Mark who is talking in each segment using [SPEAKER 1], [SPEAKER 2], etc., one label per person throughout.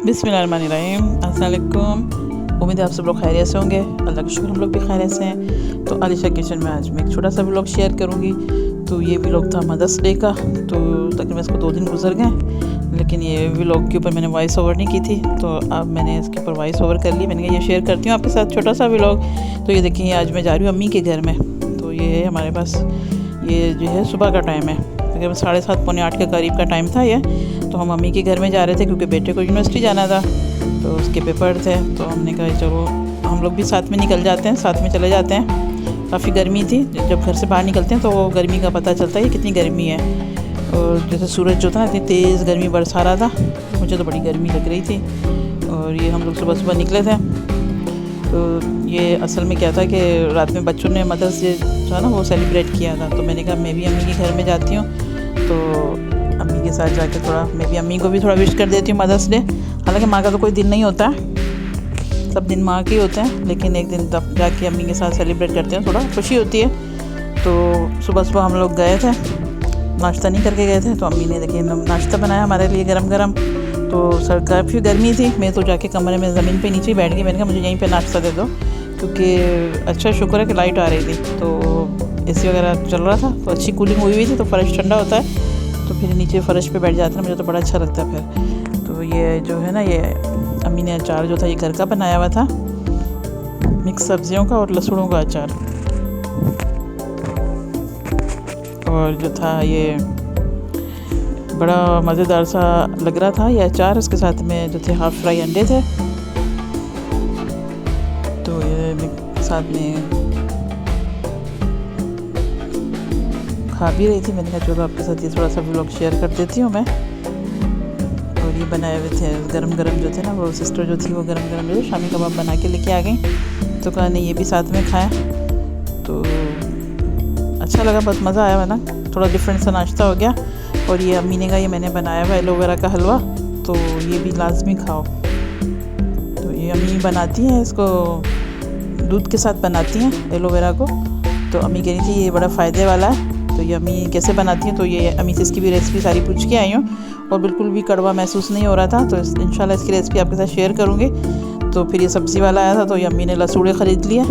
[SPEAKER 1] बिस्मिल्लाहिर्रहमानिर्रहीम। अस्सलाम वालेकुम। उम्मीद है आप सब लोग खैरियत से होंगे। अल्लाह का शुक्र हम लोग भी खैरियत से हैं। तो आलिशा किचन में आज मैं एक छोटा सा व्लॉग शेयर करूँगी। तो ये व्लॉग था मदर्स डे का। तो तकरीबन इसको 2 दिन गुजर गए, लेकिन ये व्लॉग के ऊपर मैंने वॉइस ओवर नहीं की थी, तो अब मैंने इसके ऊपर वॉइस ओवर कर ली। मैंने कहा ये शेयर करती हूँ आपके साथ छोटा सा व्लॉग। तो ये देखिए, आज मैं जा रही हूँ अम्मी के घर में। तो ये है हमारे पास, ये जो है सुबह का टाइम है, तकरीबन 7:30 पौने 8 के करीब का टाइम था ये। तो हम अम्मी के घर में जा रहे थे क्योंकि बेटे को यूनिवर्सिटी जाना था, तो उसके पेपर थे। तो हमने कहा चलो हम लोग भी साथ में निकल जाते हैं, साथ में चले जाते हैं। काफ़ी गर्मी थी, जब घर से बाहर निकलते हैं तो गर्मी का पता चलता है कितनी गर्मी है। और जैसे सूरज जो था ना, इतनी तेज़ गर्मी बरसा रहा था, मुझे तो बड़ी गर्मी लग रही थी। और ये हम लोग सुबह सुबह निकले थे। तो ये असल में क्या था कि रात में बच्चों ने मदर्स डे जो है ना वो सेलिब्रेट किया था। तो मैंने कहा मैं भी अम्मी के घर में जाती हूँ, तो अम्मी के साथ जाके थोड़ा मैं भी अम्मी को भी थोड़ा विश कर देती हूँ मदर्स डे। हालांकि माँ का तो कोई दिन नहीं होता है, सब दिन माँ के होते हैं, लेकिन एक दिन तब जाके अम्मी के साथ सेलिब्रेट करते हैं, थोड़ा खुशी होती है। तो सुबह सुबह हम लोग गए थे, नाश्ता नहीं करके गए थे। तो अम्मी ने देखिए नाश्ता बनाया हमारे लिए गरम गरम। तो सर काफ़ी गर्मी थी, मैं तो जाके कमरे में ज़मीन पे नीचे ही बैठ गई। मैंने कहा मुझे यहीं पे नाश्ता दे दो, क्योंकि अच्छा शुक्र है कि लाइट आ रही थी, तो एसी वगैरह चल रहा था, तो अच्छी कूलिंग हुई थी, तो फ़र्श ठंडा होता है। तो फिर नीचे फ़र्श पे बैठ जाते हैं, मुझे तो बड़ा अच्छा लगता है फिर। तो ये जो है ना, ये अम्मी ने अचार जो था ये घर का बनाया हुआ था, मिक्स सब्जियों का और लहसुनों का अचार। और जो था ये बड़ा मज़ेदार सा लग रहा था ये अचार। उसके साथ में जो थे हाफ़ फ्राई अंडे थे। तो ये साथ में खा भी रही थी। मैंने कहा चलो आपके साथ ये थोड़ा सा व्लॉग शेयर कर देती हूँ मैं। और ये बनाए हुए थे गरम गरम जो थे ना, वो सिस्टर जो थी वो गरम गरम जो शामी कबाब बना के लेके आ गई। तो कहा नहीं ये भी साथ में खाएं, तो अच्छा लगा, बहुत मज़ा आया। है ना, थोड़ा डिफरेंट सा नाश्ता हो गया। और ये अम्मी ने कहा ये मैंने बनाया हुआ एलोवेरा का हलवा, तो ये भी लाजमी खाओ। तो ये अम्मी बनाती हैं, इसको दूध के साथ बनाती हैं एलोवेरा को। तो अम्मी कह रही थी ये बड़ा फ़ायदे वाला है। तो ये अम्मी कैसे बनाती हैं, तो ये अम्मी से इसकी भी रेसिपी सारी पूछ के आई हूँ, और बिल्कुल भी कड़वा महसूस नहीं हो रहा था। तो इंशाल्लाह इसकी रेसिपी आपके साथ शेयर करूँगी। तो फिर ये सब्ज़ी वाला आया था, तो ये अम्मी ने लसूड़े ख़रीद लिए।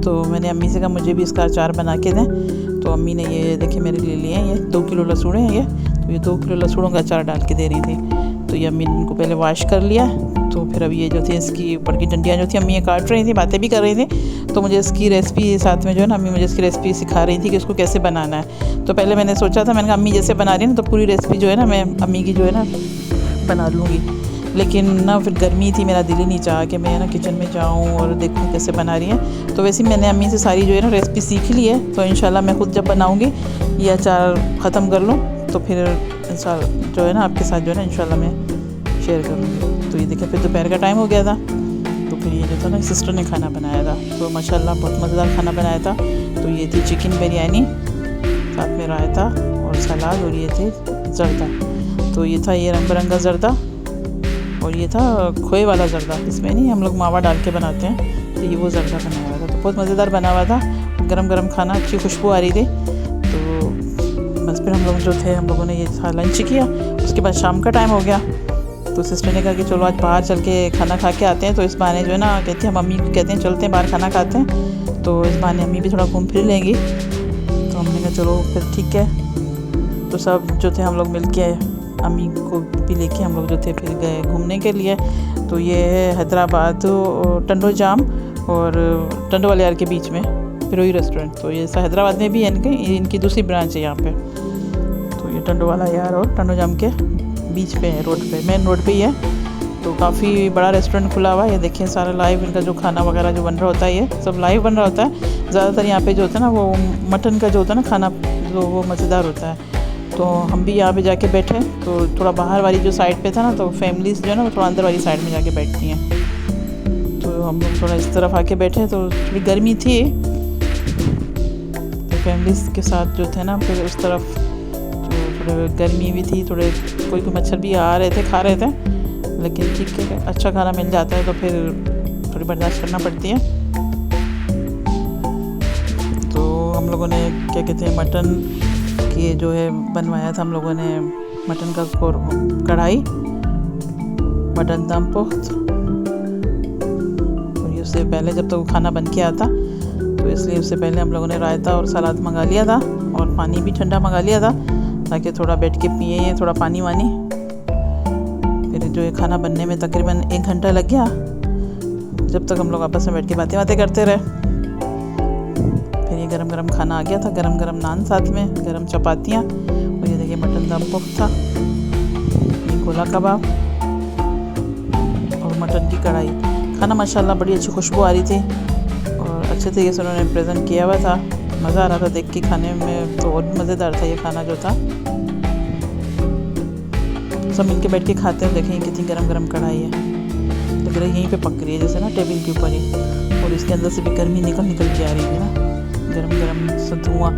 [SPEAKER 1] तो मैंने अम्मी से कहा मुझे भी इसका अचार बना के दें। तो अम्मी ने ये देखिए मेरे लिए लिए हैं, ये 2 किलो लसूड़े हैं ये। तो ये 2 किलो लसूड़ों का अचार डाल के दे रही थी। तो ये अम्मी ने इनको पहले वॉश कर लिया। तो फिर अब ये जो थी इसकी ऊपर की डंडियाँ जो थी अम्मी ये काट रही थी, बातें भी कर रही थी। तो मुझे इसकी रेसिपी साथ में जो है ना, अम्मी मुझे इसकी रेसिपी सिखा रही थी कि इसको कैसे बनाना है। तो पहले मैंने सोचा था, मैंने कहा अम्मी जैसे बना रही है ना, तो पूरी रेसिपी जो है ना मैं अम्मी की जो है ना बना लूँगी। लेकिन ना फिर गर्मी थी, मेरा दिल ही नहीं चाहा कि मैं ना किचन में जाऊँ और देखूँ कैसे बना रही है। तो वैसे ही मैंने अम्मी से सारी जो है ना रेसिपी सीख ली है। तो इंशाल्लाह मैं खुद जब बनाऊँगी ये अचार ख़त्म कर लूँ, तो फिर इंशाल्लाह जो है ना आपके साथ जो है ना इंशाल्लाह मैं शेयर करूँगी। तो ये देखिए फिर दोपहर का टाइम हो गया था। तो फिर ये जो था ना सिस्टर ने खाना बनाया था, तो माशाल्लाह बहुत मज़ेदार खाना बनाया था। तो ये थी चिकन बिरयानी, साथ में रायता और सलाद, और ये थे जर्दा। तो ये था ये रंग बिरंगा जर्दा, और ये था खोए वाला जर्दा, इसमें नहीं हम लोग मावा डाल के बनाते हैं। तो ये वो जर्दा बनाया हुआ था, तो बहुत मज़ेदार बना हुआ था। गरम गरम खाना, अच्छी खुशबू आ रही थी। तो बस फिर हम लोग जो थे, हम लोगों ने ये था लंच किया। उसके बाद शाम का टाइम हो गया। तो सिस्टर ने कहा कि चलो आज बाहर चल के खाना खा के आते हैं। तो इस बहाने जो है ना कहते हैं, हम अम्मी को कहते हैं चलते हैं बाहर खाना खाते हैं। तो इस बहाने अम्मी भी थोड़ा घूम फिर लेंगी। तो हमने कहा चलो फिर ठीक है। तो सब जो थे हम लोग मिल के अम्मी को भी लेके हम लोग जो थे फिर गए घूमने के लिए। तो ये है हैदराबाद टंडो जाम और टंडो वाले यार के बीच में फिरोई रेस्टोरेंट। तो ये हैदराबाद में भी है इनकी दूसरी ब्रांच है यहाँ पे। तो ये टंडो वाला यार और टंडो जाम के बीच पे है, रोड पे, मेन रोड पे ही है। तो काफ़ी बड़ा रेस्टोरेंट खुला हुआ है। ये देखिए सारा लाइव इनका जो खाना वगैरह जो बन रहा होता है, ये सब लाइव बन रहा होता है। ज़्यादातर यहाँ पे जो होता है ना वो मटन का जो होता है ना खाना, जो वो मज़ेदार होता है। तो हम भी यहाँ पे जाके बैठे, तो थोड़ा बाहर वाली जो साइड पे था ना, तो फैमिलीज़ जो है ना वो थोड़ा अंदर वाली साइड में जाके बैठती हैं। तो हम लोग थोड़ा इस तरफ आके बैठे, तो थोड़ी गर्मी थी, तो फैमिलीज़ के साथ जो थे ना फिर उस तरफ, तो थोड़ा गर्मी भी थी, थोड़े कोई मच्छर भी आ रहे थे, खा रहे थे। लेकिन ठीक है, अच्छा खाना मिल जाता है तो फिर थोड़ी बर्दाश्त करना पड़ती है। तो हम लोगों ने क्या कहते हैं मटन की जो है बनवाया था हम लोगों ने, मटन का कढ़ाई मटन दम पुख्त। और ये उससे पहले जब तो खाना बन के आता तो इसलिए उससे पहले हम लोगों ने रायता और सलाद मंगा लिया था और पानी भी ठंडा मंगा लिया था ताकि थोड़ा बैठ के पिए ये थोड़ा पानी वानी। फिर जो ये खाना बनने में तकरीबन 1 घंटा लग गया, जब तक हम लोग आपस में बैठ के बातें बातें करते रहे। फिर ये गरम गरम खाना आ गया था, गरम गरम नान साथ में, गरम चपातियाँ, और ये देखिए मटन दम पुख्त था, ये गोला कबाब और मटन की कढ़ाई। खाना माशाल्लाह बड़ी अच्छी खुशबू आ रही थी और अच्छे तरीके से उन्होंने प्रेजेंट किया हुआ था। मज़ा आ रहा था देख के, खाने में तो और भी मज़ेदार था ये खाना जो था। सब मिल के बैठ के खाते हैं। देखें कितनी गरम गरम कढ़ाई है, लग रहा है यहीं पे पक रही है जैसे ना टेबल के ऊपर ही, और इसके अंदर से भी गर्मी निकल के आ रही है ना, गरम गरम सा धुआं।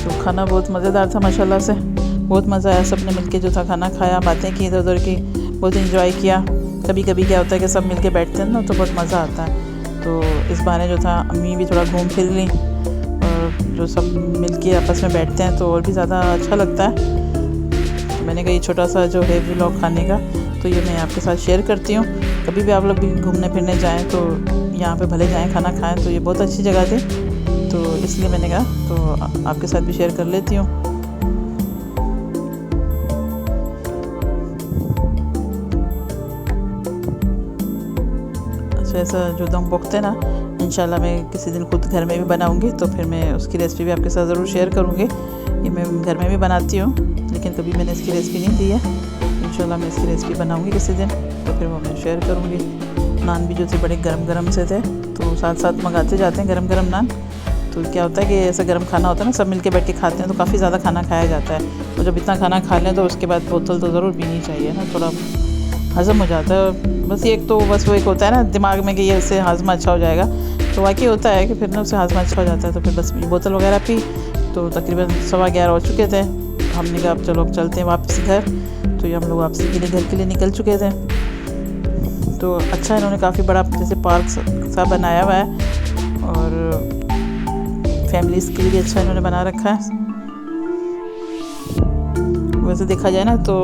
[SPEAKER 1] तो खाना बहुत मज़ेदार था माशाल्लाह से, बहुत मज़ा आया। सब ने मिल के जो था खाना खाया, बातें की इधर उधर की, बहुत इंजॉय किया। कभी कभी क्या होता है कि सब मिल के बैठते हैं ना तो बहुत मज़ा आता है। तो इस बहाने जो था अम्मी भी थोड़ा घूम फिर ली, और जो सब मिल के आपस में बैठते हैं तो और भी ज़्यादा अच्छा लगता है। तो मैंने कहा ये छोटा सा जो है व्लॉग खाने का तो ये मैं आपके साथ शेयर करती हूँ। कभी भी आप लोग भी घूमने फिरने जाएँ तो यहाँ पे भले जाएँ खाना खाएँ, तो ये बहुत अच्छी जगह थी, तो इसलिए मैंने कहा तो आपके साथ भी शेयर कर लेती हूँ। ऐसा जो दम पुख्त है ना, इंशाल्लाह मैं किसी दिन खुद घर में भी बनाऊंगी, तो फिर मैं उसकी रेसिपी भी आपके साथ ज़रूर शेयर करूंगी। ये मैं घर में भी बनाती हूँ, लेकिन कभी मैंने इसकी रेसिपी नहीं दी है। इंशाल्लाह मैं इसकी रेसिपी बनाऊंगी किसी दिन, तो फिर वो मैं शेयर करूंगी। नान भी जो थे बड़े गरम गरम से थे, तो साथ साथ मंगाते जाते हैं गरम गरम नान। तो क्या होता है कि ऐसा गर्म खाना होता है ना, सब मिल के बैठ के खाते हैं तो काफ़ी ज़्यादा खाना खाया जाता है। और जब इतना खाना खा लें तो उसके बाद बोतल तो ज़रूर पीनी चाहिए ना, थोड़ा हज़म हो जाता है। बस एक तो बस वो एक होता है ना दिमाग में कि ये उससे हाजमा अच्छा हो जाएगा, तो वाकई होता है कि फिर ना उससे हाजमा अच्छा हो जाता है। तो फिर बस बोतल वगैरह पी, तो तकरीबन 11:15 हो चुके थे। हमने कहा अब चलो चलते हैं वापस घर। तो ये हम लोग वापसी के लिए घर के लिए निकल चुके थे। तो अच्छा इन्होंने काफ़ी बड़ा जैसे पार्क सा बनाया हुआ है, और फैमिलीज़ के लिए भी अच्छा इन्होंने बना रखा है। वैसे देखा जाए ना तो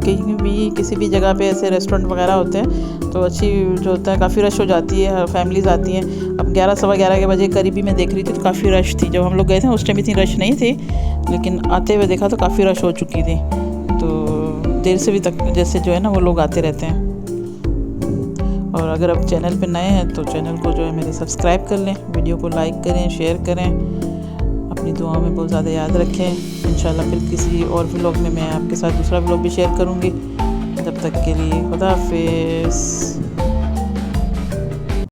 [SPEAKER 1] कहीं भी किसी भी जगह पे ऐसे रेस्टोरेंट वगैरह होते हैं तो अच्छी जो होता है काफ़ी रश हो जाती है, फैमिलीज़ आती हैं। अब 11 सवा 11 के बजे करीबी में देख रही थी तो काफ़ी रश थी। जब हम लोग गए थे उस टाइम इतनी रश नहीं थी, लेकिन आते हुए देखा तो काफ़ी रश हो चुकी थी। तो देर से भी तक जैसे जो है ना वो लोग आते रहते हैं। और अगर आप चैनल पे नए हैं तो चैनल को जो है मेरे सब्सक्राइब कर लें, वीडियो को लाइक करें, शेयर करें, अपनी दुआओं में बहुत ज़्यादा याद रखें। इंशाल्लाह फिर किसी और व्लॉग में मैं आपके साथ दूसरा व्लॉग भी शेयर करूँगी। तब तक के लिए खुदा हाफिज़।